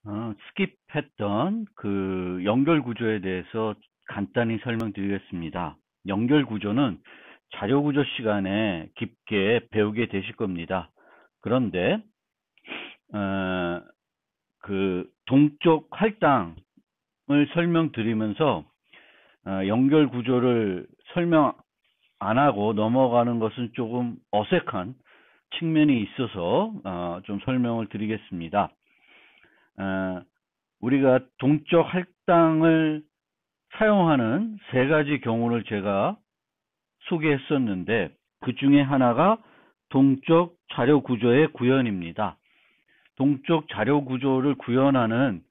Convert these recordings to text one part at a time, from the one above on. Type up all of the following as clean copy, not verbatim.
스킵했던 그 연결 구조에 대해서 간단히 설명드리겠습니다. 연결 구조는 자료 구조 시간에 깊게 배우게 되실 겁니다. 그런데 그 동쪽 할당을 설명드리면서 연결 구조를 설명 안 하고 넘어가는 것은 조금 어색한 측면이 있어서 좀 설명을 드리겠습니다. 우리가 동쪽 할당을 사용하는 세 가지 경우를 제가 소개했었는데 그 중에 하나가 동쪽 자료 구조의 구현입니다. 동쪽 자료 구조를 구현하는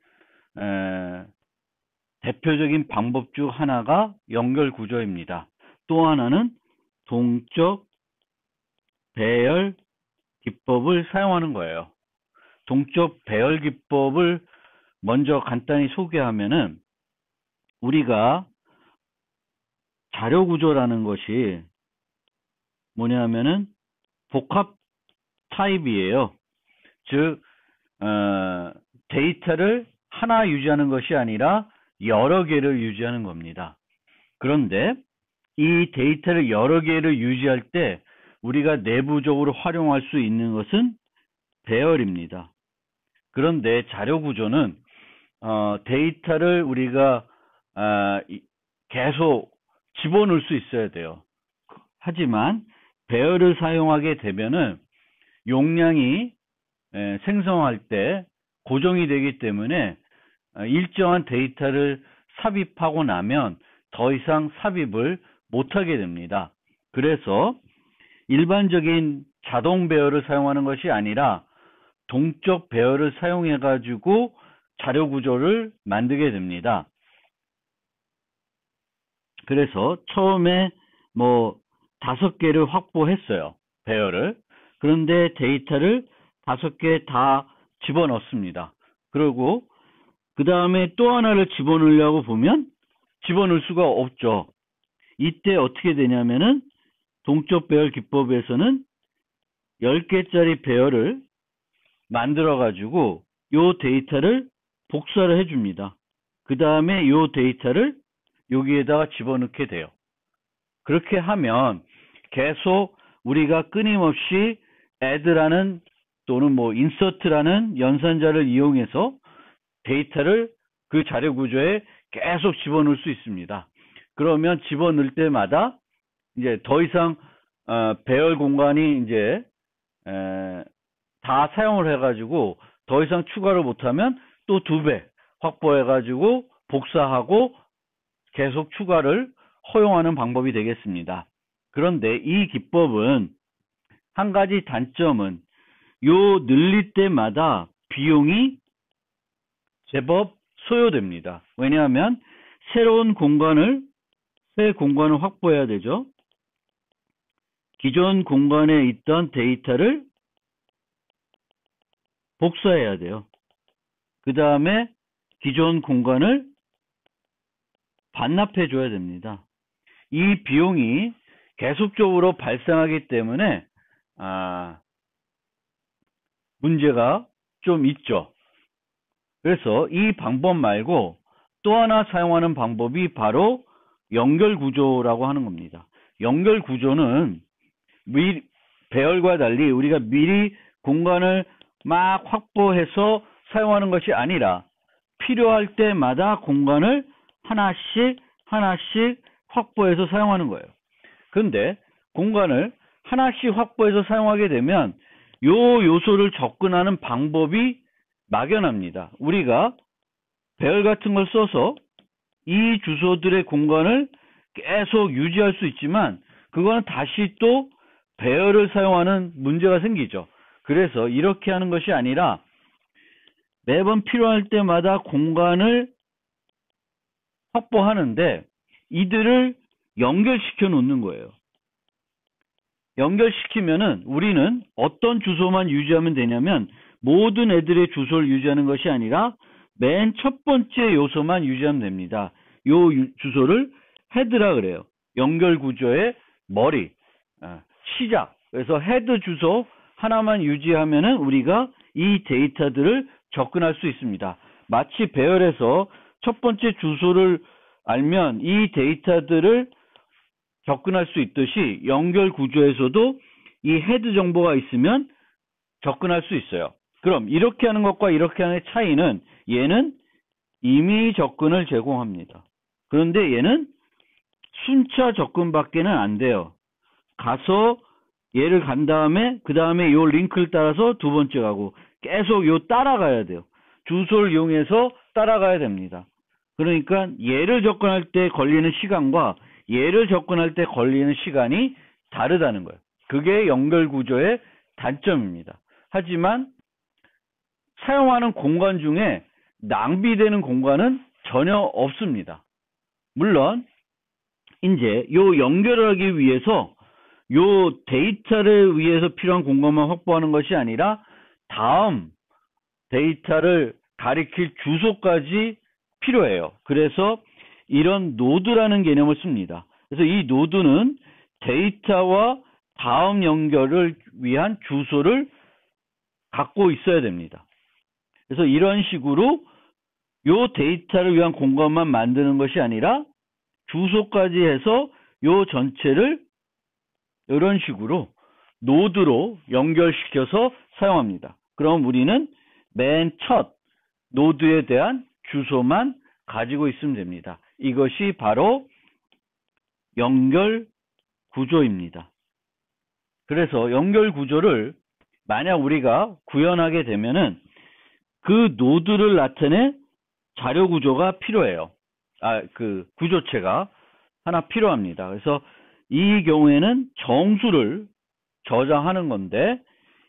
대표적인 방법 중 하나가 연결 구조입니다. 또 하나는 동쪽 배열 기법을 사용하는 거예요. 동쪽 배열 기법을 먼저 간단히 소개하면은 우리가 자료 구조라는 것이 뭐냐면은 복합 타입이에요. 즉 데이터를 하나 유지하는 것이 아니라 여러 개를 유지하는 겁니다. 그런데 이 데이터를 여러 개를 유지할 때 우리가 내부적으로 활용할 수 있는 것은 배열입니다. 그런데 자료 구조는 데이터를 우리가 계속 집어넣을 수 있어야 돼요. 하지만 배열을 사용하게 되면은 용량이 생성할 때 고정이 되기 때문에 일정한 데이터를 삽입하고 나면 더 이상 삽입을 못하게 됩니다. 그래서 일반적인 자동 배열을 사용하는 것이 아니라 동적 배열을 사용해 가지고 자료 구조를 만들게 됩니다. 그래서 처음에 5개를 확보했어요. 배열을. 그런데 데이터를 5개 다 집어넣습니다. 그리고 그 다음에 또 하나를 집어넣으려고 보면 집어넣을 수가 없죠. 이때 어떻게 되냐면은 동적 배열 기법에서는 10개짜리 배열을 만들어 가지고 요 데이터를 복사를 해줍니다. 그 다음에 요 데이터를 여기에다가 집어넣게 돼요. 그렇게 하면 계속 우리가 끊임없이 add라는 또는 insert라는 연산자를 이용해서 데이터를 그 자료 구조에 계속 집어넣을 수 있습니다. 그러면 집어넣을 때마다 이제 더 이상 배열 공간이 이제 다 사용을 해가지고 더 이상 추가를 못하면 또 2배 확보해가지고 복사하고 계속 추가를 허용하는 방법이 되겠습니다. 그런데 이 기법은 한 가지 단점은 요 늘릴 때마다 비용이 제법 소요됩니다. 왜냐하면 새 공간을 확보해야 되죠. 기존 공간에 있던 데이터를 복사해야 돼요. 그 다음에 기존 공간을 반납해 줘야 됩니다. 이 비용이 계속적으로 발생하기 때문에 문제가 좀 있죠. 그래서 이 방법 말고 또 하나 사용하는 방법이 바로 연결 구조라고 하는 겁니다. 연결 구조는 배열과 달리 우리가 미리 공간을 막 확보해서 사용하는 것이 아니라 필요할 때마다 공간을 하나씩 확보해서 사용하는 거예요. 그런데 공간을 하나씩 확보해서 사용하게 되면 요 요소를 접근하는 방법이 막연합니다. 우리가 배열 같은 걸 써서 이 주소들의 공간을 계속 유지할 수 있지만 그거는 다시 또 배열을 사용하는 문제가 생기죠. 그래서 이렇게 하는 것이 아니라 매번 필요할 때마다 공간을 확보하는데 이들을 연결시켜 놓는 거예요. 연결시키면은 우리는 어떤 주소만 유지하면 되냐면 모든 애들의 주소를 유지하는 것이 아니라 맨 첫 번째 요소만 유지하면 됩니다. 요 주소를 헤드라 그래요. 연결 구조의 머리, 시작. 그래서 헤드 주소 하나만 유지하면은 우리가 이 데이터들을 접근할 수 있습니다. 마치 배열에서 첫 번째 주소를 알면 이 데이터들을 접근할 수 있듯이 연결 구조에서도 이 헤드 정보가 있으면 접근할 수 있어요. 그럼 이렇게 하는 것과 이렇게 하는 차이는 얘는 임의 접근을 제공합니다. 그런데 얘는 순차 접근밖에는 안 돼요. 가서 얘를 간 다음에 그 다음에 요 링크를 따라서 두 번째 가고 계속 요 따라가야 돼요. 주소를 이용해서 따라가야 됩니다. 그러니까 얘를 접근할 때 걸리는 시간과 얘를 접근할 때 걸리는 시간이 다르다는 거예요. 그게 연결 구조의 단점입니다. 하지만 사용하는 공간 중에 낭비되는 공간은 전혀 없습니다. 물론 이제 요 연결을 하기 위해서 요 데이터를 위해서 필요한 공간만 확보하는 것이 아니라 다음 데이터를 가리킬 주소까지 필요해요. 그래서 이런 노드라는 개념을 씁니다. 그래서 이 노드는 데이터와 다음 연결을 위한 주소를 갖고 있어야 됩니다. 그래서 이런 식으로 요 데이터를 위한 공간만 만드는 것이 아니라 주소까지 해서 요 전체를 이런 식으로 노드로 연결시켜서 사용합니다. 그럼 우리는 맨 첫 노드에 대한 주소만 가지고 있으면 됩니다. 이것이 바로 연결 구조입니다. 그래서 연결 구조를 만약 우리가 구현하게 되면은 그 노드를 나타내 자료 구조가 필요해요. 그 구조체가 하나 필요합니다. 그래서 이 경우에는 정수를 저장하는 건데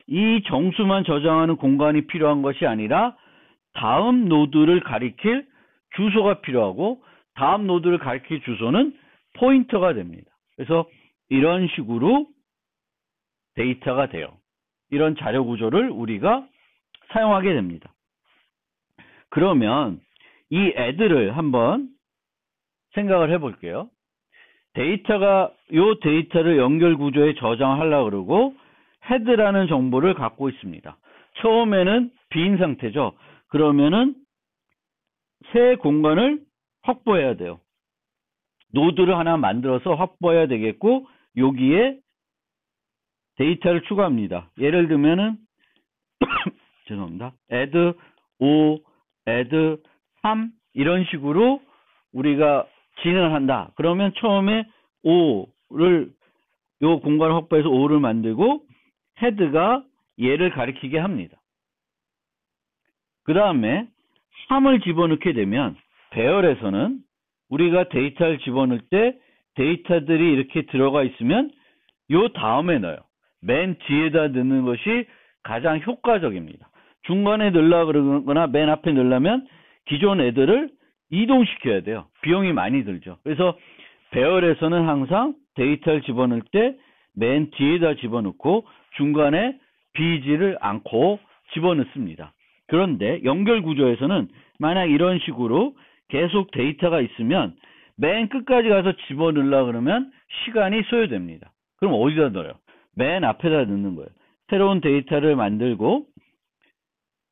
이 정수만 저장하는 공간이 필요한 것이 아니라 다음 노드를 가리킬 주소가 필요하고 다음 노드를 가리킬 주소는 포인터가 됩니다. 그래서 이런 식으로 데이터가 돼요. 이런 자료 구조를 우리가 사용하게 됩니다. 그러면 이 애들을 한번 생각을 해볼게요. 요 데이터를 연결 구조에 저장하려고 그러고 헤드라는 정보를 갖고 있습니다. 처음에는 빈 상태죠. 그러면은 새 공간을 확보해야 돼요. 노드를 하나 만들어서 확보해야 되겠고 여기에 데이터를 추가합니다. 예를 들면은 죄송합니다. add 5, add 3 이런 식으로 우리가 진행을 한다. 그러면 처음에 5를 요 공간을 확보해서 5를 만들고 헤드가 얘를 가리키게 합니다. 그 다음에 3을 집어넣게 되면 배열에서는 우리가 데이터를 집어넣을 때 데이터들이 이렇게 들어가 있으면 요 다음에 넣어요. 맨 뒤에다 넣는 것이 가장 효과적입니다. 중간에 넣으려고 그러거나 맨 앞에 넣으려면 기존 애들을 이동시켜야 돼요. 비용이 많이 들죠. 그래서 배열에서는 항상 데이터를 집어넣을 때 맨 뒤에다 집어넣고 중간에 비지를 않고 집어넣습니다. 그런데 연결 구조에서는 만약 이런 식으로 계속 데이터가 있으면 맨 끝까지 가서 집어넣으려고 그러면 시간이 소요됩니다. 그럼 어디다 넣어요? 맨 앞에다 넣는 거예요. 새로운 데이터를 만들고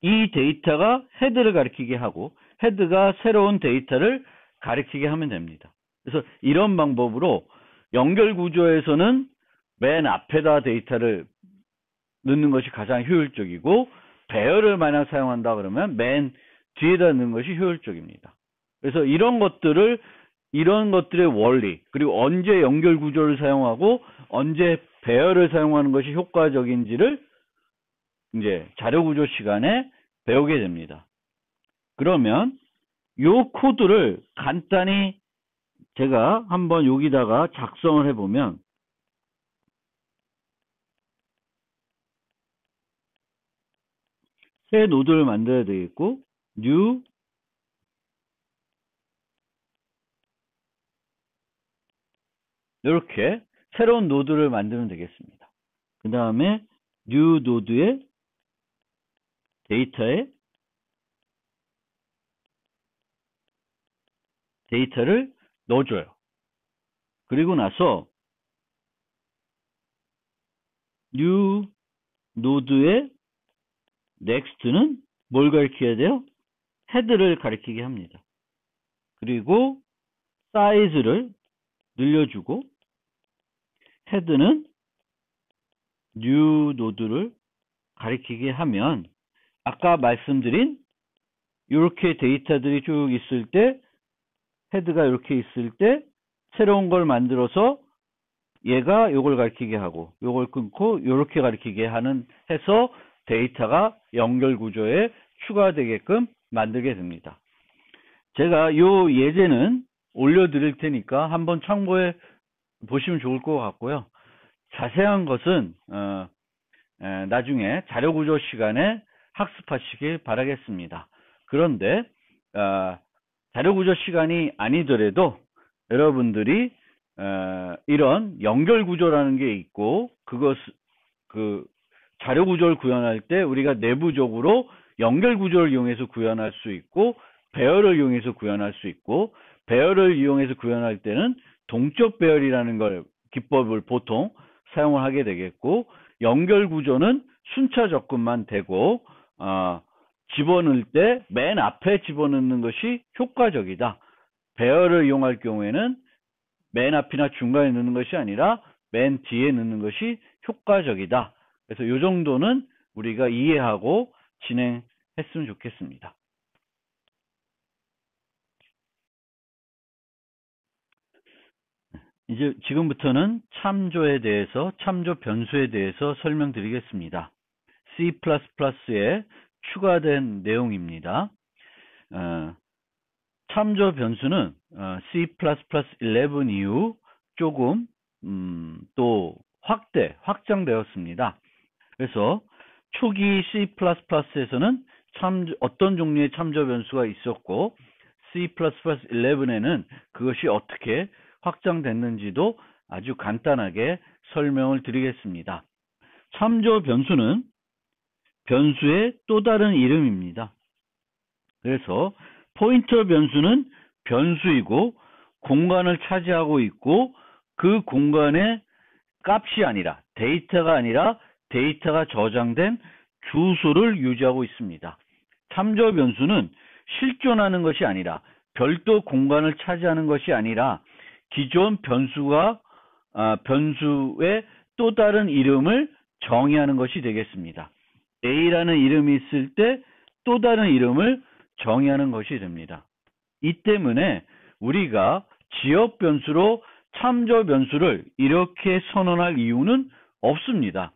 이 데이터가 헤드를 가리키게 하고 헤드가 새로운 데이터를 가리키게 하면 됩니다. 그래서 이런 방법으로 연결 구조에서는 맨 앞에다 데이터를 넣는 것이 가장 효율적이고 배열을 만약 사용한다 그러면 맨 뒤에다 넣는 것이 효율적입니다. 그래서 이런 것들의 원리 그리고 언제 연결 구조를 사용하고 언제 배열을 사용하는 것이 효과적인지를 이제 자료 구조 시간에 배우게 됩니다. 그러면 요 코드를 간단히 제가 한번 여기다가 작성을 해보면 새 노드를 만들어야 되겠고 new 이렇게 새로운 노드를 만들면 되겠습니다. 그 다음에 new 노드에 데이터를 넣어줘요. 그리고 나서 new 노드의 next는 뭘 가리켜야 돼요? 헤드를 가리키게 합니다. 그리고 사이즈를 늘려주고 헤드는 뉴 노드를 가리키게 하면 아까 말씀드린 이렇게 데이터들이 쭉 있을 때 헤드가 이렇게 있을 때 새로운 걸 만들어서 얘가 요걸 가리키게 하고 요걸 끊고 요렇게 가리키게 하는 해서 데이터가 연결 구조에 추가되게끔 만들게 됩니다. 제가 요 예제는 올려드릴 테니까 한번 참고해 보시면 좋을 것 같고요. 자세한 것은 나중에 자료구조 시간에 학습하시길 바라겠습니다. 그런데 자료구조 시간이 아니더라도 여러분들이 이런 연결구조라는 게 있고 그 자료구조를 구현할 때 우리가 내부적으로 연결구조를 이용해서 구현할 수 있고 배열을 이용해서 구현할 수 있고 배열을 이용해서 구현할 때는 동적 배열이라는 걸 기법을 보통 사용을 하게 되겠고 연결구조는 순차 접근만 되고 집어넣을 때 맨 앞에 집어넣는 것이 효과적이다. 배열을 이용할 경우에는 맨 앞이나 중간에 넣는 것이 아니라 맨 뒤에 넣는 것이 효과적이다. 그래서 이 정도는 우리가 이해하고 진행했으면 좋겠습니다. 이제 지금부터는 참조에 대해서, 참조 변수에 대해서 설명드리겠습니다. C++에 추가된 내용입니다. 참조 변수는 C++11 이후 조금 또 확장되었습니다. 그래서 초기 C++에서는 어떤 종류의 참조 변수가 있었고 C++11에는 그것이 어떻게 확장됐는지도 아주 간단하게 설명을 드리겠습니다. 참조 변수는 변수의 또 다른 이름입니다. 그래서 포인터 변수는 변수이고 공간을 차지하고 있고 그 공간의 값이 아니라 데이터가 아니라 데이터가 저장된 주소를 유지하고 있습니다. 참조 변수는 실존하는 것이 아니라 별도 공간을 차지하는 것이 아니라 기존 변수의 또 다른 이름을 정의하는 것이 되겠습니다. A라는 이름이 있을 때 또 다른 이름을 정의하는 것이 됩니다. 이 때문에 우리가 지역 변수로 참조 변수를 이렇게 선언할 이유는 없습니다.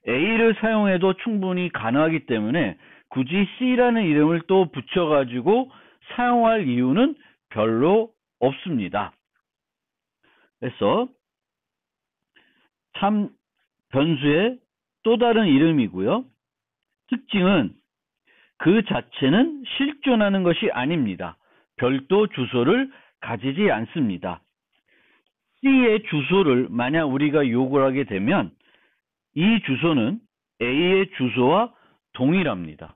A를 사용해도 충분히 가능하기 때문에 굳이 C라는 이름을 또 붙여가지고 사용할 이유는 별로 없습니다. 그래서 변수의 또 다른 이름이고요. 특징은 그 자체는 실존하는 것이 아닙니다. 별도 주소를 가지지 않습니다. C의 주소를 만약 우리가 요구를 하게 되면 이 주소는 A의 주소와 동일합니다.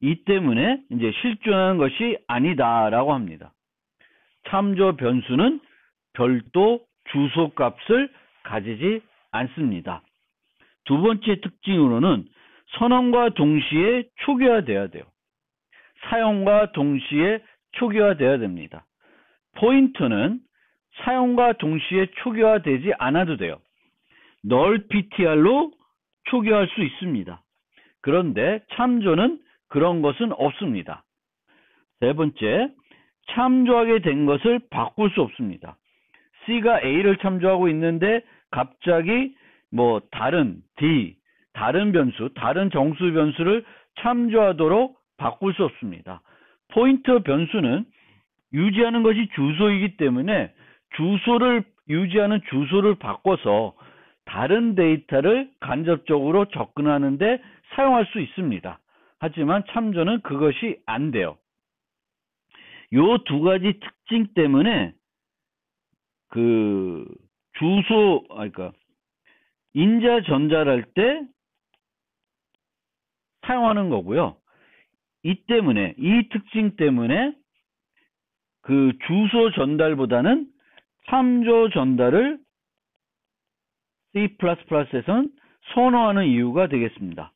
이 때문에 이제 실존하는 것이 아니다라고 합니다. 참조 변수는 별도 주소 값을 가지지 않습니다. 두 번째 특징으로는 선언과 동시에 초기화되어야 돼요. 사용과 동시에 초기화되어야 됩니다. 포인터는 사용과 동시에 초기화되지 않아도 돼요. null ptr로 초기화할 수 있습니다. 그런데 참조는 그런 것은 없습니다. 세 번째, 참조하게 된 것을 바꿀 수 없습니다. C가 A를 참조하고 있는데 갑자기 다른 변수, 다른 정수 변수를 참조하도록 바꿀 수 없습니다. 포인터 변수는 유지하는 것이 주소이기 때문에 주소를 유지하는 주소를 바꿔서 다른 데이터를 간접적으로 접근하는데 사용할 수 있습니다. 하지만 참조는 그것이 안 돼요. 요 두 가지 특징 때문에 인자 전자를 할 때 사용하는 거고요. 이 특징 때문에 그 주소 전달보다는 참조 전달을 C++에서는 선호하는 이유가 되겠습니다.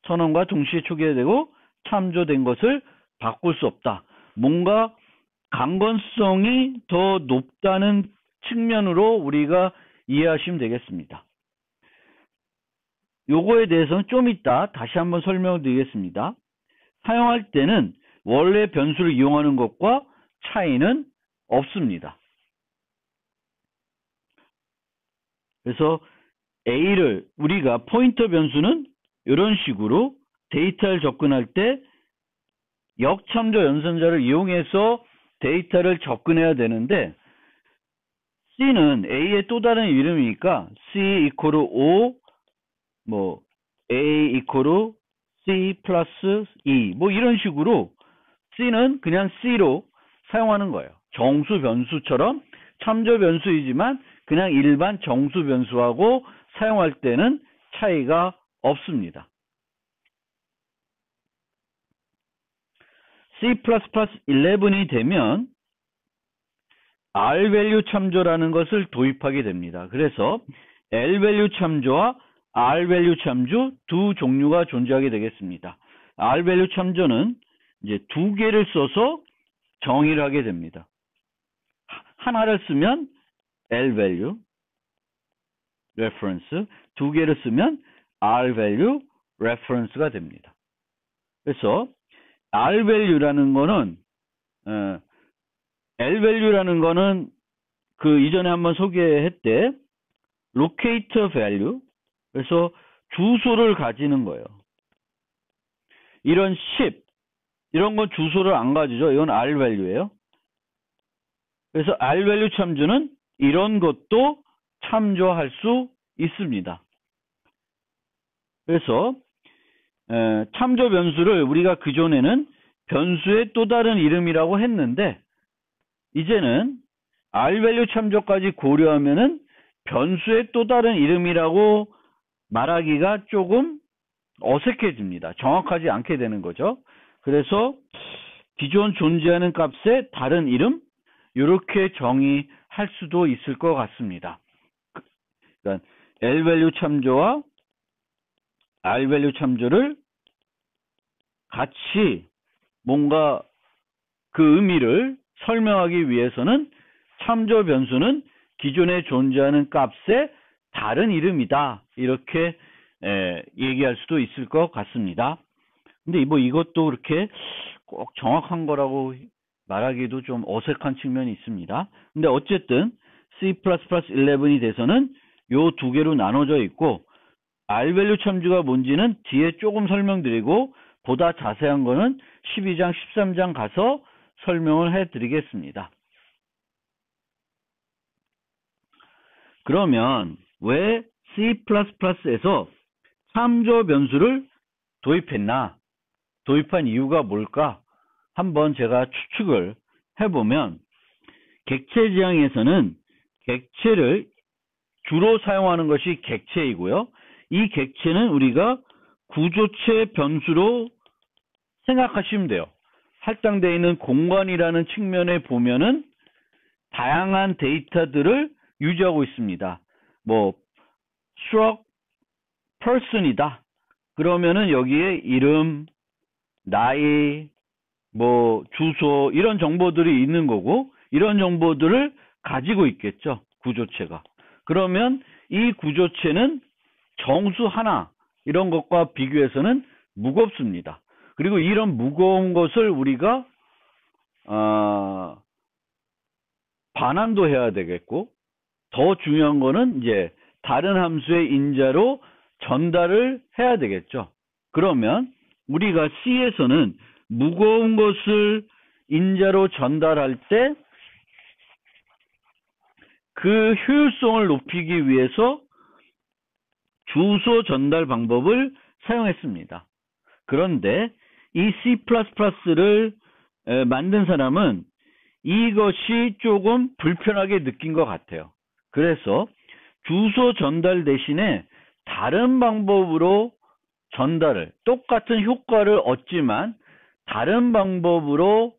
선언과 동시에 초기화되고 참조된 것을 바꿀 수 없다. 뭔가 강건성이 더 높다는 측면으로 우리가 이해하시면 되겠습니다. 요거에 대해서는 좀 이따 다시 한번 설명을 드리겠습니다. 사용할 때는 원래 변수를 이용하는 것과 차이는 없습니다. 그래서 A를 우리가 포인터 변수는 이런 식으로 데이터를 접근할 때 역참조 연산자를 이용해서 데이터를 접근해야 되는데 C는 A의 또 다른 이름이니까 C 이퀄 5 뭐 A 이퀄 C 플러스 2 뭐 이런 식으로 C는 그냥 C로 사용하는 거예요. 정수 변수처럼 참조 변수이지만 그냥 일반 정수 변수하고 사용할 때는 차이가 없습니다. C++11이 되면 R밸류 참조라는 것을 도입하게 됩니다. 그래서 L밸류 참조와 R밸류 참조 두 종류가 존재하게 되겠습니다. R밸류 참조는 이제 두 개를 써서 정의를 하게 됩니다. 하나를 쓰면 L밸류 reference, 두 개를 쓰면 R밸류 reference가 됩니다. 그래서 R밸류라는 거는 L밸류라는 거는 그 이전에 한번 소개했대 locator value, 그래서 주소를 가지는 거예요. 이런 10 이런 건 주소를 안 가지죠. 이건 R밸류예요. 그래서 R밸류 참조는 이런 것도 참조할 수 있습니다. 그래서 참조 변수를 우리가 그전에는 변수의 또 다른 이름이라고 했는데 이제는 R밸류 참조까지 고려하면은 변수의 또 다른 이름이라고 말하기가 조금 어색해집니다. 정확하지 않게 되는 거죠. 그래서 기존 존재하는 값의 다른 이름 이렇게 정의할 수도 있을 것 같습니다. 그러니까 L밸류 참조와 R밸류 참조를 같이 뭔가 그 의미를 설명하기 위해서는 참조 변수는 기존에 존재하는 값의 다른 이름이다. 이렇게 얘기할 수도 있을 것 같습니다. 근데 뭐 이것도 그렇게 꼭 정확한 거라고 말하기도 좀 어색한 측면이 있습니다. 근데 어쨌든 C++11이 돼서는 요 두 개로 나눠져 있고 R밸류 참조가 뭔지는 뒤에 조금 설명드리고 보다 자세한 거는 12장, 13장 가서 설명을 해드리겠습니다. 그러면 왜 C++에서 참조 변수를 도입했나? 도입한 이유가 뭘까? 한번 제가 추측을 해보면 객체 지향에서는 객체를 주로 사용하는 것이 객체이고요. 이 객체는 우리가 구조체 변수로 생각하시면 돼요. 할당되어 있는 공간이라는 측면에 보면은 다양한 데이터들을 유지하고 있습니다. 뭐 struct person이다. 그러면은 여기에 이름, 나이, 뭐 주소 이런 정보들이 있는 거고 이런 정보들을 가지고 있겠죠. 구조체가. 그러면 이 구조체는 정수 하나 이런 것과 비교해서는 무겁습니다. 그리고 이런 무거운 것을 우리가 반환도 해야 되겠고 더 중요한 거는 이제 다른 함수의 인자로 전달을 해야 되겠죠. 그러면 우리가 C에서는 무거운 것을 인자로 전달할 때 그 효율성을 높이기 위해서 주소 전달 방법을 사용했습니다. 그런데 이 C++를 만든 사람은 이것이 조금 불편하게 느낀 것 같아요. 그래서 주소 전달 대신에 다른 방법으로 전달을, 똑같은 효과를 얻지만 다른 방법으로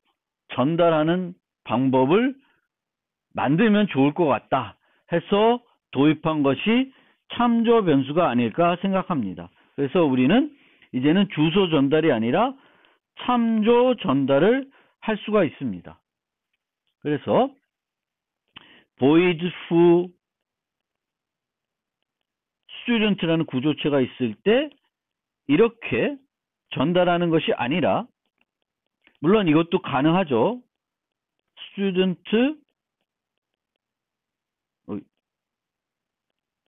전달하는 방법을 만들면 좋을 것 같다 해서 도입한 것이 참조 변수가 아닐까 생각합니다. 그래서 우리는 이제는 주소 전달이 아니라 참조 전달을 할 수가 있습니다. 그래서 void foo student라는 구조체가 있을 때 이렇게 전달하는 것이 아니라, 물론 이것도 가능하죠. student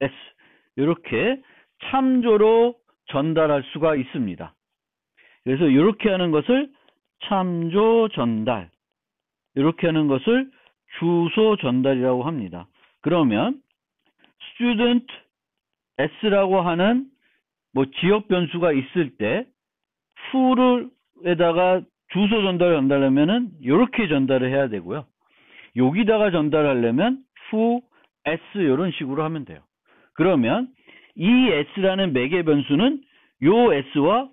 s 이렇게 참조로 전달할 수가 있습니다. 그래서 이렇게 하는 것을 참조 전달, 이렇게 하는 것을 주소 전달이라고 합니다. 그러면 student s라고 하는 지역 변수가 있을 때 foo에다가 주소 전달을 전달하면은 이렇게 전달을 해야 되고요. 여기다가 전달하려면 foo s 이런 식으로 하면 돼요. 그러면 이 s라는 매개 변수는 요 s와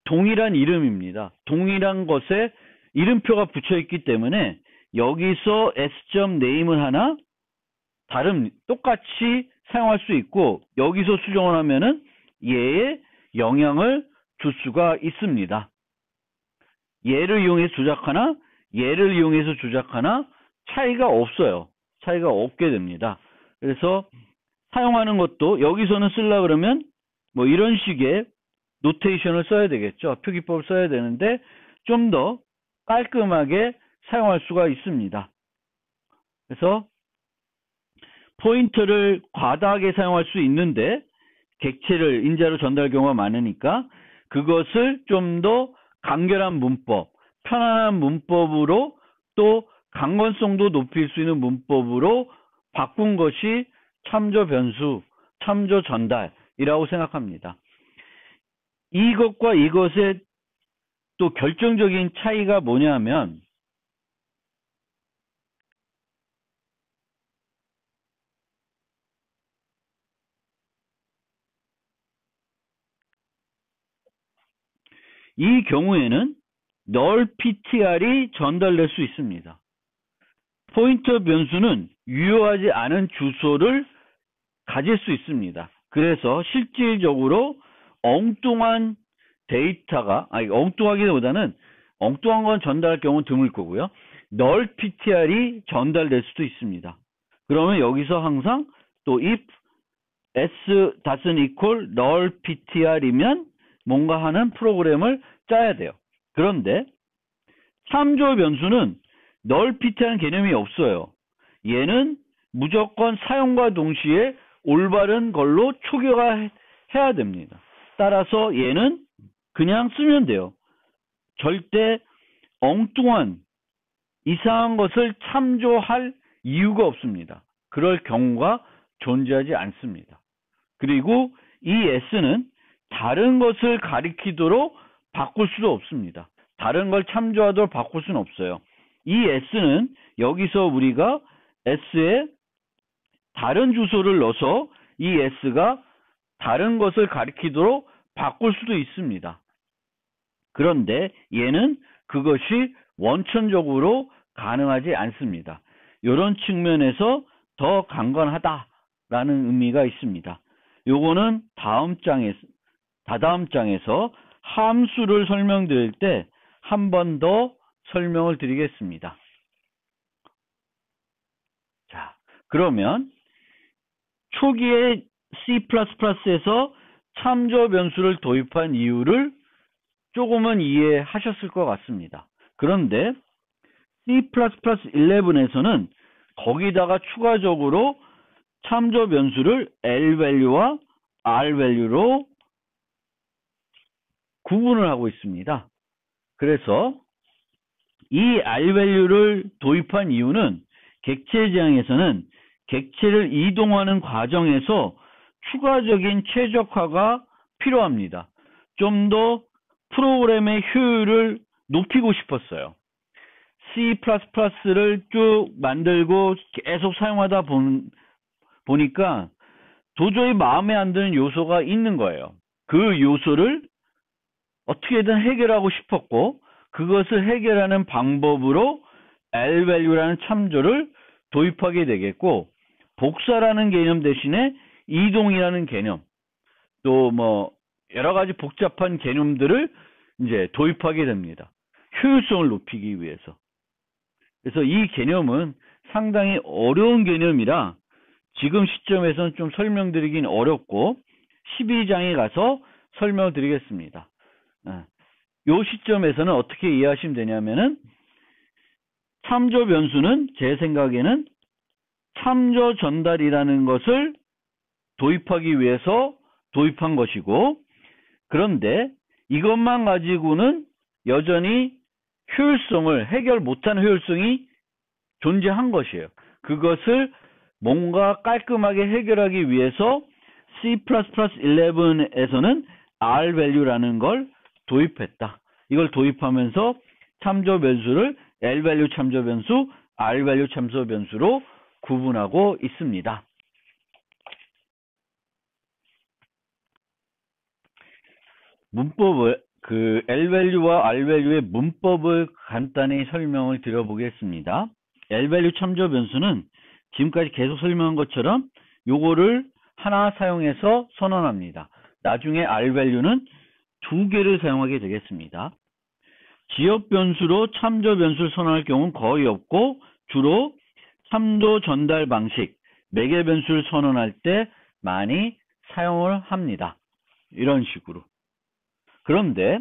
동일한 이름입니다. 동일한 것에 이름표가 붙여 있기 때문에 여기서 s.name을 하나 똑같이 사용할 수 있고, 여기서 수정을 하면은 얘에 영향을 줄 수가 있습니다. 얘를 이용해서 조작하나 얘를 이용해서 조작하나 차이가 없어요. 차이가 없게 됩니다. 그래서 사용하는 것도 여기서는 쓰려고 그러면 이런 식의 노테이션을 써야 되겠죠. 표기법을 써야 되는데 좀 더 깔끔하게 사용할 수가 있습니다. 그래서 포인터를 과다하게 사용할 수 있는데 객체를 인자로 전달 경우가 많으니까 그것을 좀 더 간결한 문법, 편안한 문법으로 또 강건성도 높일 수 있는 문법으로 바꾼 것이 참조 변수, 참조 전달이라고 생각합니다. 이것과 이것의 또 결정적인 차이가 뭐냐면, 이 경우에는 null ptr이 전달될 수 있습니다. 포인터 변수는 유효하지 않은 주소를 가질 수 있습니다. 그래서 실질적으로 엉뚱한 데이터가, 엉뚱하기보다는 엉뚱한 건 전달할 경우는 드물 거고요. null ptr이 전달될 수도 있습니다. 그러면 여기서 항상 또 if s doesn't equal null ptr이면 뭔가 하는 프로그램을 짜야 돼요. 그런데 참조 변수는 null ptr라는 개념이 없어요. 얘는 무조건 사용과 동시에 올바른 걸로 초기화해야 됩니다. 따라서 얘는 그냥 쓰면 돼요. 절대 엉뚱한 이상한 것을 참조할 이유가 없습니다. 그럴 경우가 존재하지 않습니다. 그리고 이 s는 다른 것을 가리키도록 바꿀 수도 없습니다. 다른 걸 참조하도록 바꿀 수는 없어요. 이 s는 여기서 우리가 s에 다른 주소를 넣어서 이 s가 다른 것을 가리키도록 바꿀 수도 있습니다. 그런데 얘는 그것이 원천적으로 가능하지 않습니다. 이런 측면에서 더 강건하다라는 의미가 있습니다. 요거는 다다음 장에서 함수를 설명드릴 때 한 번 더 설명을 드리겠습니다. 자, 그러면 초기에 C++에서 참조 변수를 도입한 이유를 조금은 이해하셨을 것 같습니다. 그런데 C++11에서는 거기다가 추가적으로 참조 변수를 L-value와 R-value로 구분을 하고 있습니다. 그래서 이 R-value를 도입한 이유는 객체 지향에서는 객체를 이동하는 과정에서 추가적인 최적화가 필요합니다. 좀 더 프로그램의 효율을 높이고 싶었어요. C++를 쭉 만들고 계속 사용하다 보니까 도저히 마음에 안 드는 요소가 있는 거예요. 그 요소를 어떻게든 해결하고 싶었고, 그것을 해결하는 방법으로 L-value라는 참조를 도입하게 되겠고, 복사라는 개념 대신에 이동이라는 개념, 또 여러 가지 복잡한 개념들을 이제 도입하게 됩니다. 효율성을 높이기 위해서. 그래서 이 개념은 상당히 어려운 개념이라 지금 시점에서는 좀 설명드리긴 어렵고 12장에 가서 설명을 드리겠습니다. 이 시점에서는 어떻게 이해하시면 되냐면은 참조 변수는 제 생각에는 참조 전달이라는 것을 도입하기 위해서 도입한 것이고, 그런데 이것만 가지고는 여전히 효율성을 해결 못한 효율성이 존재한 것이에요. 그것을 뭔가 깔끔하게 해결하기 위해서 C++11에서는 R-value라는 걸 도입했다. 이걸 도입하면서 참조 변수를 L-value 참조 변수, R-value 참조 변수로 구분하고 있습니다. 문법을 L-value와 R-value의 문법을 간단히 설명을 드려보겠습니다. L-value 참조 변수는 지금까지 계속 설명한 것처럼 요거를 하나 사용해서 선언합니다. 나중에 R-value는 두 개를 사용하게 되겠습니다. 지역 변수로 참조 변수를 선언할 경우는 거의 없고 주로 참조 전달 방식, 매개 변수를 선언할 때 많이 사용을 합니다. 이런 식으로. 그런데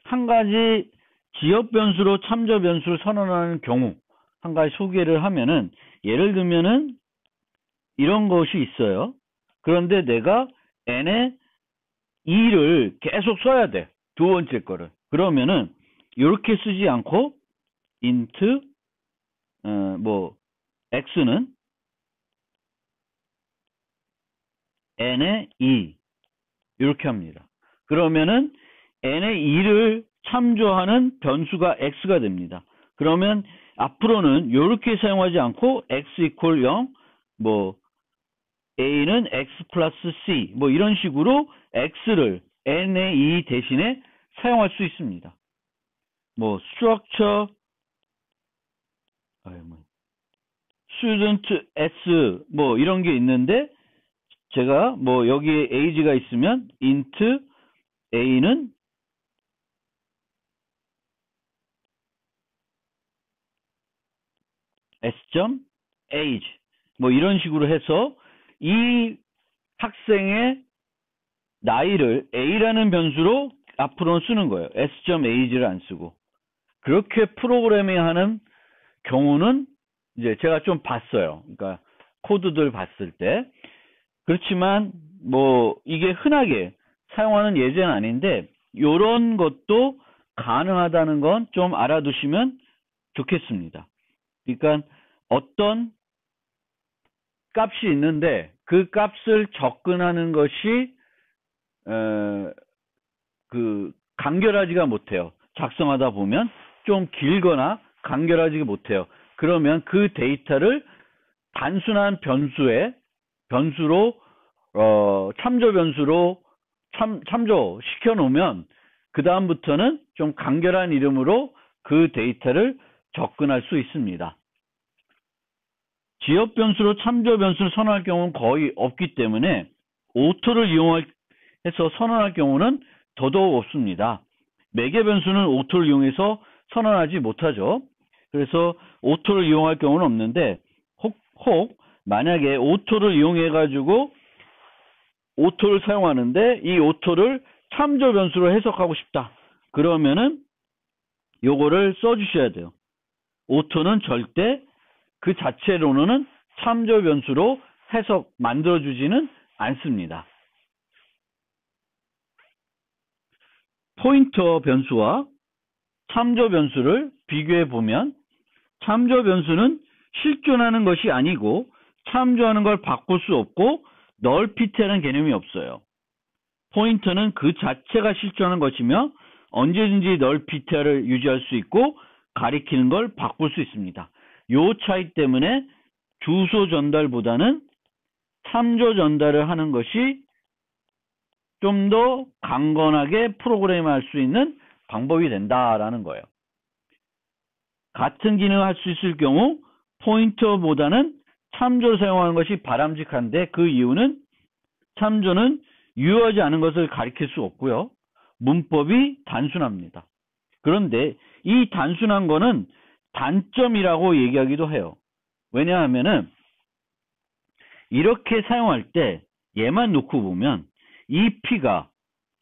한 가지 지역 변수로 참조 변수를 선언하는 경우 한 가지 소개를 하면은, 예를 들면은 이런 것이 있어요. 그런데 내가 n의 2를 계속 써야 돼. 두 번째 거를. 그러면은 이렇게 쓰지 않고 int x는 n의 2 이렇게 합니다. 그러면은 n의 2를 참조하는 변수가 x가 됩니다. 그러면 앞으로는 이렇게 사용하지 않고 x equal 0, a는 x 플러스 c 이런 식으로 x를 n의 2 대신에 사용할 수 있습니다. structure student s 이런 게 있는데, 제가 여기에 age가 있으면 int a는 s.age 이런 식으로 해서 이 학생의 나이를 a라는 변수로 앞으로는 쓰는 거예요. s.age를 안 쓰고. 그렇게 프로그래밍하는 경우는 이제 제가 좀 봤어요. 그러니까 코드들 봤을 때. 그렇지만 이게 흔하게 사용하는 예제는 아닌데 이런 것도 가능하다는 건 좀 알아두시면 좋겠습니다. 그러니까 어떤 값이 있는데 그 값을 접근하는 것이 간결하지가 못해요. 작성하다 보면 좀 길거나 간결하지 못해요. 그러면 그 데이터를 단순한 변수로 참조 변수로 참조시켜 놓으면 그 다음부터는 좀 간결한 이름으로 그 데이터를 접근할 수 있습니다. 지역 변수로 참조 변수를 선언할 경우는 거의 없기 때문에 오토를 이용해서 선언할 경우는 더더욱 없습니다. 매개 변수는 오토를 이용해서 선언하지 못하죠. 그래서 오토를 이용할 경우는 없는데 혹 만약에 오토를 이용해 가지고 오토를 사용하는데 이 오토를 참조 변수로 해석하고 싶다. 그러면은 요거를 써주셔야 돼요. 오토는 절대 그 자체로는 참조 변수로 해석 만들어주지는 않습니다. 포인터 변수와 참조 변수를 비교해 보면 참조 변수는 실존하는 것이 아니고 참조하는 걸 바꿀 수 없고 널피티라는 개념이 없어요. 포인터는 그 자체가 실존하는 것이며 언제든지 널피티를 유지할 수 있고 가리키는 걸 바꿀 수 있습니다. 요 차이 때문에 주소 전달보다는 참조 전달을 하는 것이 좀 더 강건하게 프로그램할 수 있는 방법이 된다라는 거예요. 같은 기능을 할 수 있을 경우 포인터보다는 참조를 사용하는 것이 바람직한데 그 이유는 참조는 유효하지 않은 것을 가리킬 수 없고요. 문법이 단순합니다. 그런데 이 단순한 거는 단점이라고 얘기하기도 해요. 왜냐하면은 이렇게 사용할 때 얘만 놓고 보면 이 P가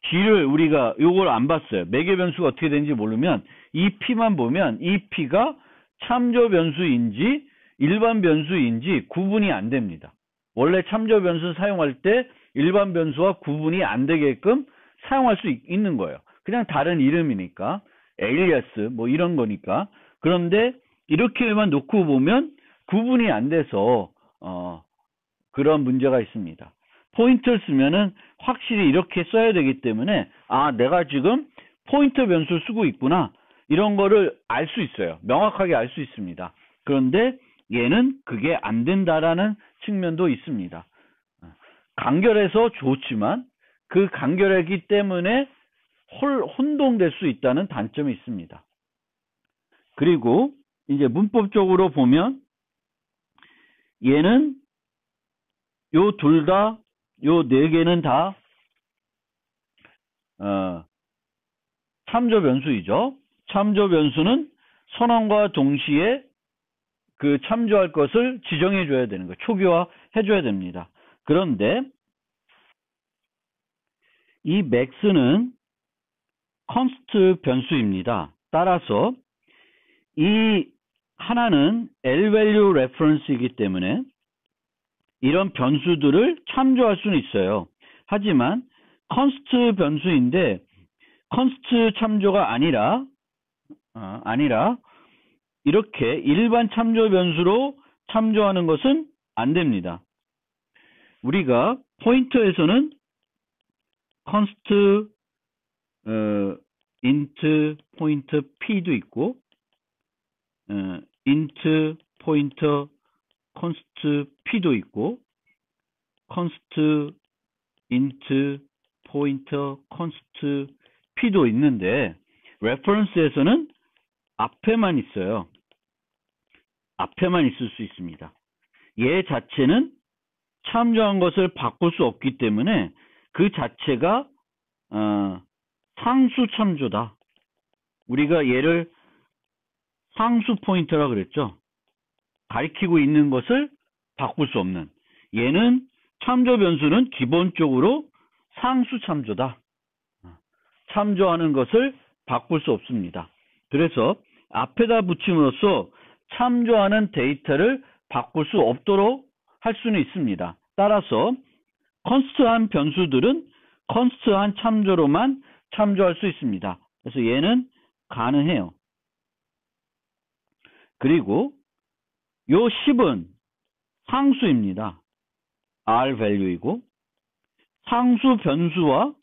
G를 우리가 요걸 안 봤어요. 매개 변수가 어떻게 되는지 모르면 이 P만 보면 이 P가 참조 변수인지 일반 변수인지 구분이 안 됩니다. 원래 참조 변수 사용할 때 일반 변수와 구분이 안 되게끔 사용할 수 있는 거예요. 그냥 다른 이름이니까 에일리아스 뭐 이런 거니까. 그런데 이렇게만 놓고 보면 구분이 안 돼서 그런 문제가 있습니다. 포인트를 쓰면은 확실히 이렇게 써야 되기 때문에 내가 지금 포인터 변수를 쓰고 있구나 이런 거를 알 수 있어요. 명확하게 알 수 있습니다. 그런데 얘는 그게 안 된다라는 측면도 있습니다. 간결해서 좋지만 그 간결하기 때문에 혼동될 수 있다는 단점이 있습니다. 그리고 이제 문법적으로 보면 얘는 요 둘 다, 요 네 개는 다 참조 변수이죠. 참조 변수는 선언과 동시에 그 참조할 것을 지정해 줘야 되는 거, 초기화 해줘야 됩니다. 그런데 이 max는 const 변수입니다. 따라서 이 하나는 L-value reference이기 때문에 이런 변수들을 참조할 수는 있어요. 하지만 const 변수인데 const 참조가 아니라 이렇게 일반 참조 변수로 참조하는 것은 안 됩니다. 우리가 포인터에서는 const int 포인터 p도 있고 int 포인터 const p도 있고 const int 포인터 const p도 있는데 reference에서는 앞에만 있어요. 앞에만 있을 수 있습니다. 얘 자체는 참조한 것을 바꿀 수 없기 때문에 그 자체가 상수 참조다. 우리가 얘를 상수 포인터라 그랬죠. 가리키고 있는 것을 바꿀 수 없는. 얘는 참조 변수는 기본적으로 상수 참조다. 참조하는 것을 바꿀 수 없습니다. 그래서 앞에다 붙임으로써 참조하는 데이터를 바꿀 수 없도록 할 수는 있습니다. 따라서 const한 변수들은 const한 참조로만 참조할 수 있습니다. 그래서 얘는 가능해요. 그리고 요 10은 상수입니다. R value이고 상수 변수와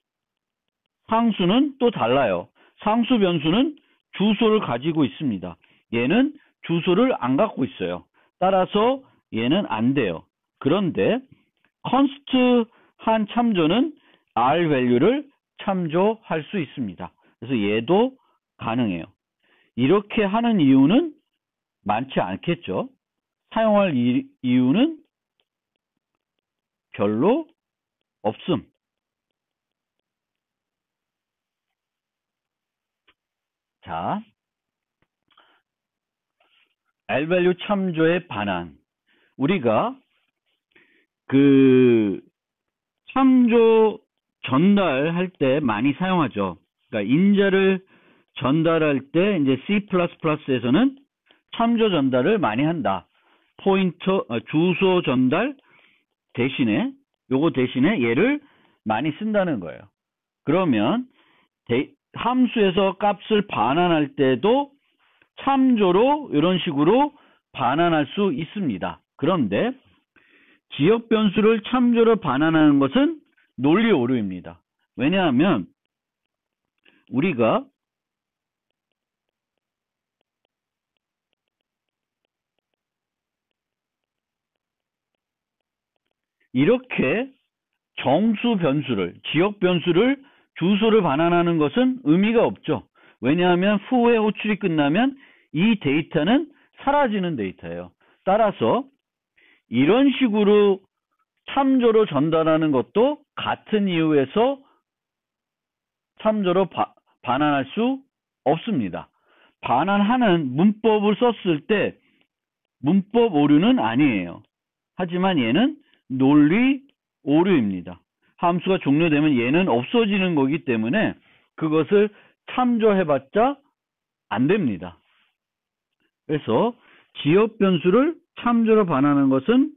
상수는 또 달라요. 상수 변수는 주소를 가지고 있습니다. 얘는 주소를 안 갖고 있어요. 따라서 얘는 안 돼요. 그런데 const한 참조는 R value를 참조할 수 있습니다. 그래서 얘도 가능해요. 이렇게 하는 이유는 많지 않겠죠. 사용할 이유는 별로 없음. 자, L-value 참조의 반환. 우리가 그 참조 전달할 때 많이 사용하죠. 그러니까 인자를 전달할 때 이제 C++에서는 참조 전달을 많이 한다. 포인터 주소 전달 대신에 요거 대신에 얘를 많이 쓴다는 거예요. 그러면 함수에서 값을 반환할 때도 참조로 이런 식으로 반환할 수 있습니다. 그런데 지역 변수를 참조로 반환하는 것은 논리 오류입니다. 왜냐하면 우리가 이렇게 정수 변수를, 지역 변수를 주소를 반환하는 것은 의미가 없죠. 왜냐하면 후에 호출이 끝나면 이 데이터는 사라지는 데이터예요. 따라서 이런 식으로 참조로 전달하는 것도 같은 이유에서 참조로 반환할 수 없습니다. 반환하는 문법을 썼을 때 문법 오류는 아니에요. 하지만 얘는 논리 오류입니다. 함수가 종료되면 얘는 없어지는 거기 때문에 그것을 참조해봤자 안 됩니다. 그래서 지역 변수를 참조로 반환하는 것은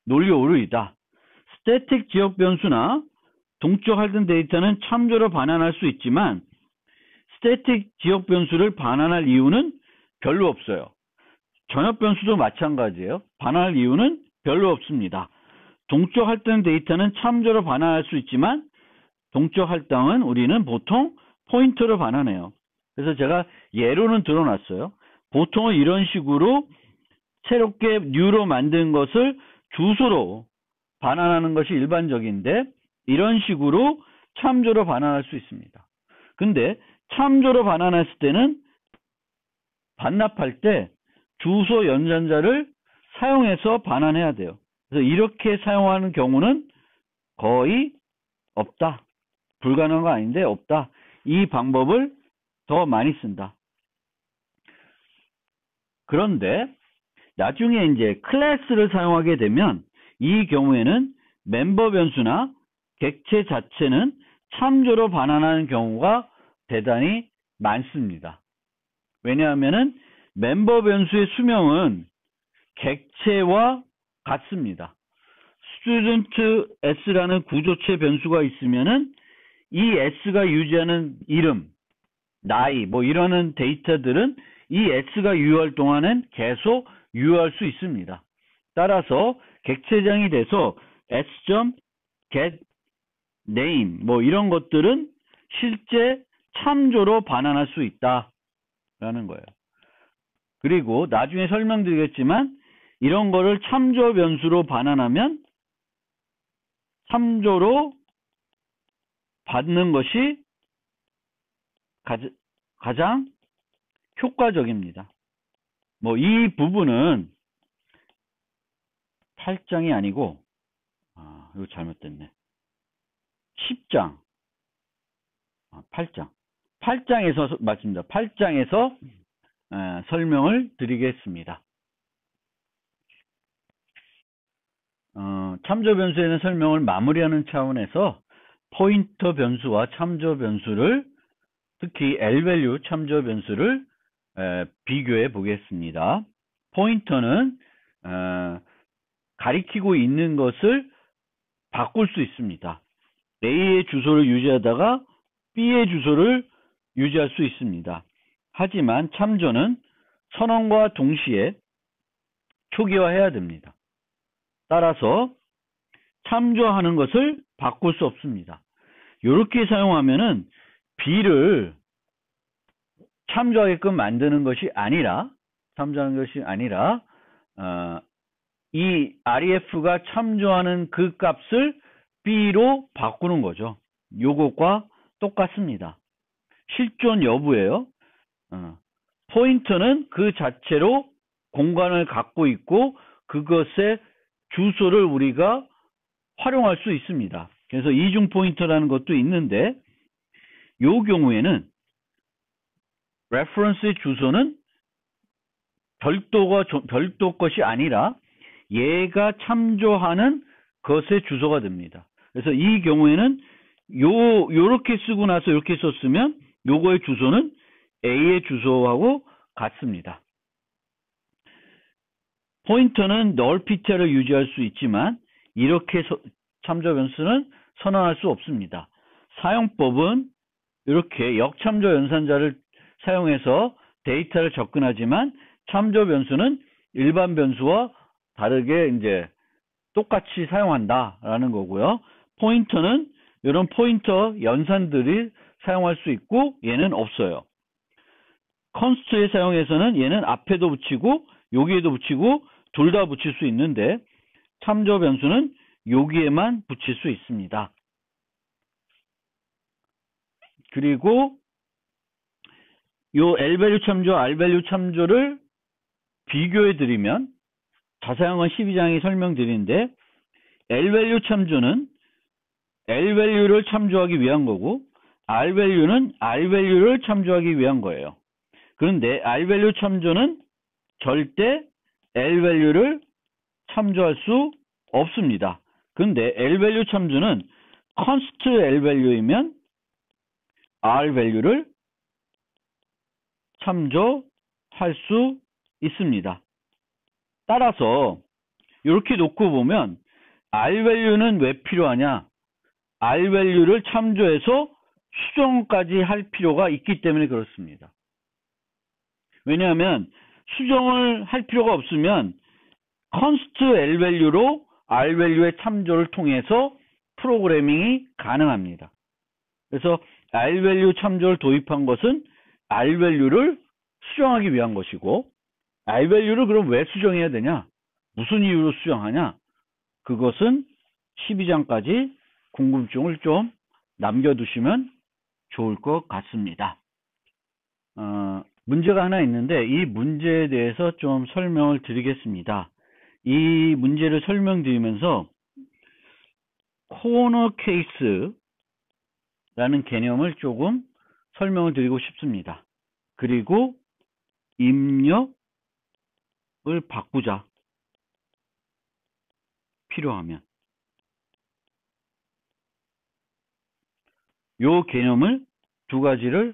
논리 오류이다. 스태틱 지역 변수나 동적 할등 데이터는 참조로 반환할 수 있지만 스태틱 지역 변수를 반환할 이유는 별로 없어요. 전역 변수도 마찬가지예요. 반환할 이유는 별로 없습니다. 동적 할등 데이터는 참조로 반환할 수 있지만 동적 할당은 우리는 보통 포인터로 반환해요. 그래서 제가 예로는 들어놨어요. 보통은 이런 식으로 새롭게 뉴로 만든 것을 주소로 반환하는 것이 일반적인데 이런 식으로 참조로 반환할 수 있습니다. 근데 참조로 반환했을 때는 반납할 때 주소 연산자를 사용해서 반환해야 돼요. 그래서 이렇게 사용하는 경우는 거의 없다. 불가능한 거 아닌데 없다. 이 방법을 더 많이 쓴다. 그런데 나중에 이제 클래스를 사용하게 되면 이 경우에는 멤버 변수나 객체 자체는 참조로 반환하는 경우가 대단히 많습니다. 왜냐하면은 멤버 변수의 수명은 객체와 같습니다. student s라는 구조체 변수가 있으면은 이 s가 유지하는 이름, 나이, 뭐 이러는 데이터들은 이 s가 유효할 동안은 계속 유효할 수 있습니다. 따라서 객체장이 돼서 s.get name 뭐 이런 것들은 실제 참조로 반환할 수 있다라는 거예요. 그리고 나중에 설명드리겠지만 이런 거를 참조 변수로 반환하면 참조로 받는 것이 가장 효과적입니다. 뭐 이 부분은 8장이 아니고 이거 잘못됐네. 10장 8장에서 맞습니다. 8장에서 설명을 드리겠습니다. 참조 변수에 대한 설명을 마무리하는 차원에서 포인터 변수와 참조 변수를 특히 L-value 참조 변수를 비교해 보겠습니다. 포인터는 가리키고 있는 것을 바꿀 수 있습니다. A의 주소를 유지하다가 B의 주소를 유지할 수 있습니다. 하지만 참조는 선언과 동시에 초기화해야 됩니다. 따라서 참조하는 것을 바꿀 수 없습니다. 이렇게 사용하면은 B를 참조하게끔 만드는 것이 아니라 이 REF가 참조하는 그 값을 B로 바꾸는 거죠. 요것과 똑같습니다. 실존 여부예요. 포인터는 그 자체로 공간을 갖고 있고 그것의 주소를 우리가 활용할 수 있습니다. 그래서 이중 포인터라는 것도 있는데 요 경우에는 reference 주소는 별도 것이 아니라 얘가 참조하는 것의 주소가 됩니다. 그래서 이 경우에는 요렇게 쓰고 나서 이렇게 썼으면 요거의 주소는 A의 주소하고 같습니다. 포인터는 null ptr를 유지할 수 있지만 이렇게 참조 변수는 선언할 수 없습니다. 사용법은 이렇게 역참조 연산자를 사용해서 데이터를 접근하지만 참조 변수는 일반 변수와 다르게 이제 똑같이 사용한다라는 거고요. 포인터는 이런 포인터 연산들이 사용할 수 있고 얘는 없어요. const에 사용해서는 얘는 앞에도 붙이고 여기에도 붙이고 둘 다 붙일 수 있는데 참조 변수는 여기에만 붙일 수 있습니다. 그리고 요 L-value 참조, R-value 참조를 비교해 드리면 자세한 건 12장에 설명드리는데 L-value 참조는 L-value를 참조하기 위한 거고 R-value는 R-value를 참조하기 위한 거예요. 그런데 R-value 참조는 절대 L-value를 참조할 수 없습니다. 그런데 L-value 참조는 const L-value이면 R-value를 참조할 수 있습니다. 따라서 이렇게 놓고 보면 R-value는 왜 필요하냐? R-value를 참조해서 수정까지 할 필요가 있기 때문에 그렇습니다. 왜냐하면 수정을 할 필요가 없으면 const L-value로 R-value의 참조를 통해서 프로그래밍이 가능합니다. 그래서 R-value 참조를 도입한 것은 R-value를 수정하기 위한 것이고 R-value를 그럼 왜 수정해야 되냐? 무슨 이유로 수정하냐? 그것은 12장까지 궁금증을 좀 남겨두시면 좋을 것 같습니다. 문제가 하나 있는데 이 문제에 대해서 좀 설명을 드리겠습니다. 이 문제를 설명드리면서 코너 케이스라는 개념을 조금 설명을 드리고 싶습니다. 그리고 입력을 바꾸자. 필요하면. 요 개념을 두 가지를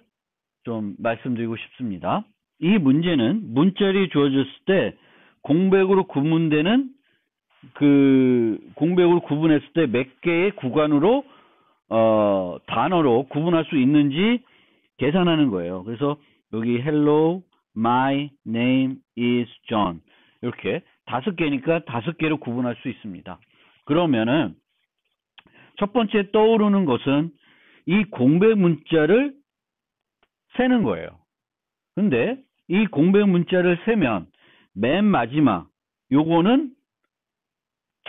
좀 말씀드리고 싶습니다. 이 문제는 문자열이 주어졌을 때 공백으로 구분되는 공백으로 구분했을 때 몇 개의 구간으로 단어로 구분할 수 있는지 계산하는 거예요. 그래서 여기 hello, my name is John 이렇게 5개니까 5개로 구분할 수 있습니다. 그러면은 첫 번째 떠오르는 것은 이 공백 문자를 세는 거예요. 근데 이 공백 문자를 세면 맨 마지막 요거는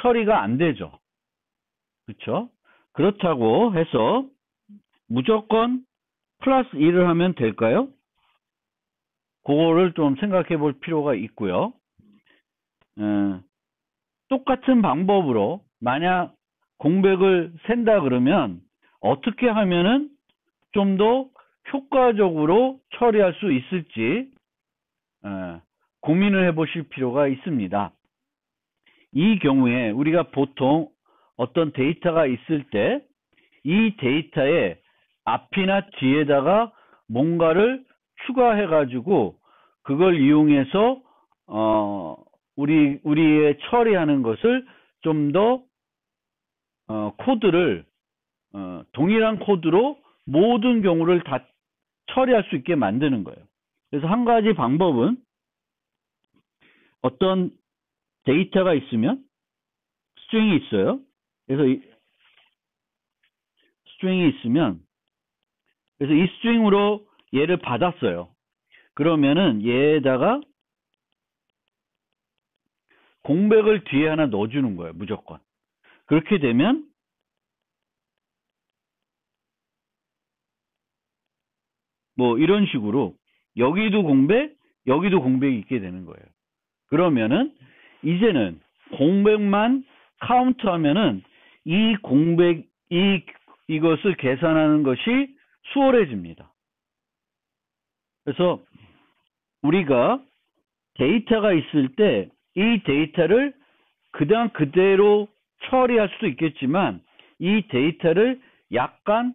처리가 안 되죠. 그렇죠? 그렇다고 해서 무조건 플러스 1을 하면 될까요? 그거를 좀 생각해 볼 필요가 있고요. 똑같은 방법으로 만약 공백을 센다 그러면 어떻게 하면은 좀 더 효과적으로 처리할 수 있을지 고민을 해보실 필요가 있습니다. 이 경우에 우리가 보통 어떤 데이터가 있을 때 이 데이터의 앞이나 뒤에다가 뭔가를 추가해 가지고 그걸 이용해서 우리의 처리하는 것을 좀 더 코드를 동일한 코드로 모든 경우를 다 처리할 수 있게 만드는 거예요. 그래서 한 가지 방법은 어떤 데이터가 있으면 스트링이 있어요. 그래서 이 스트링이 있으면 그래서 이 스트링으로 얘를 받았어요. 그러면은 얘에다가 공백을 뒤에 하나 넣어주는 거예요. 무조건. 그렇게 되면 뭐 이런 식으로 여기도 공백, 여기도 공백이 있게 되는 거예요. 그러면은 이제는 공백만 카운트하면은 이 공백, 이것을 계산하는 것이 수월해집니다. 그래서 우리가 데이터가 있을 때 이 데이터를 그냥 그대로 처리할 수도 있겠지만 이 데이터를 약간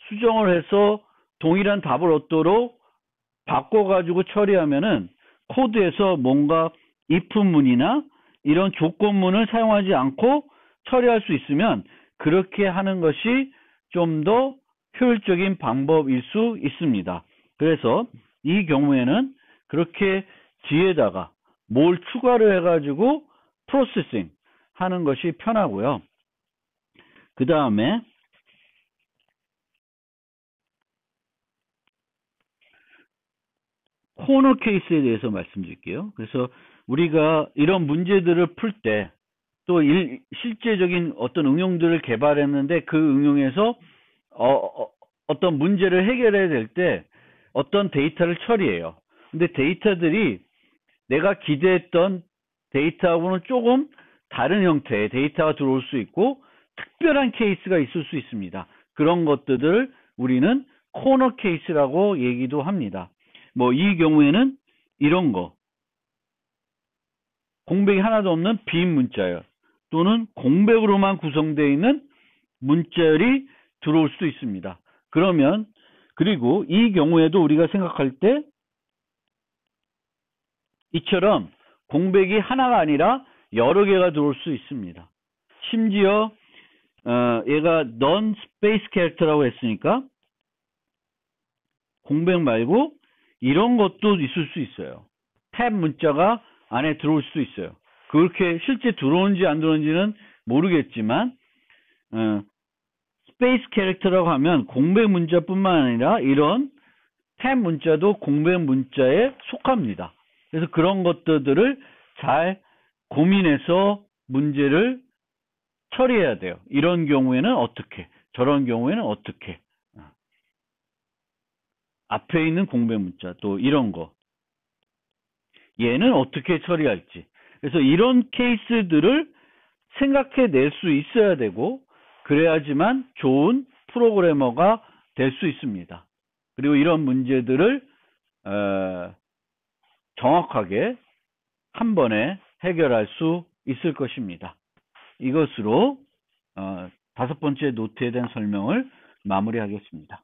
수정을 해서 동일한 답을 얻도록 바꿔가지고 처리하면은 코드에서 뭔가 if문이나 이런 조건문을 사용하지 않고 처리할 수 있으면 그렇게 하는 것이 좀 더 효율적인 방법일 수 있습니다. 그래서 이 경우에는 그렇게 뒤에다가 뭘 추가를 해가지고 프로세싱 하는 것이 편하고요. 그 다음에 코너 케이스에 대해서 말씀드릴게요. 그래서 우리가 이런 문제들을 풀 때 또 실제적인 어떤 응용들을 개발했는데 그 응용에서 어떤 문제를 해결해야 될 때 어떤 데이터를 처리해요. 근데 데이터들이 내가 기대했던 데이터하고는 조금 다른 형태의 데이터가 들어올 수 있고 특별한 케이스가 있을 수 있습니다. 그런 것들을 우리는 코너 케이스라고 얘기도 합니다. 뭐 이 경우에는 이런 거, 공백이 하나도 없는 빈 문자열 또는 공백으로만 구성되어 있는 문자열이 들어올 수도 있습니다. 그러면 그리고 이 경우에도 우리가 생각할 때 이처럼 공백이 하나가 아니라 여러 개가 들어올 수 있습니다. 심지어 얘가 non space character라고 했으니까 공백 말고 이런 것도 있을 수 있어요. 탭 문자가 안에 들어올 수도 있어요. 그렇게 실제 들어오는지 안 들어오는지는 모르겠지만 스페이스 캐릭터라고 하면 공백 문자뿐만 아니라 이런 탭 문자도 공백 문자에 속합니다. 그래서 그런 것들을 잘 고민해서 문제를 처리해야 돼요. 이런 경우에는 어떻게, 저런 경우에는 어떻게. 앞에 있는 공백 문자 또 이런 거. 얘는 어떻게 처리할지. 그래서 이런 케이스들을 생각해낼 수 있어야 되고 그래야지만 좋은 프로그래머가 될 수 있습니다. 그리고 이런 문제들을 정확하게 한 번에 해결할 수 있을 것입니다. 이것으로 5번째 노트에 대한 설명을 마무리하겠습니다.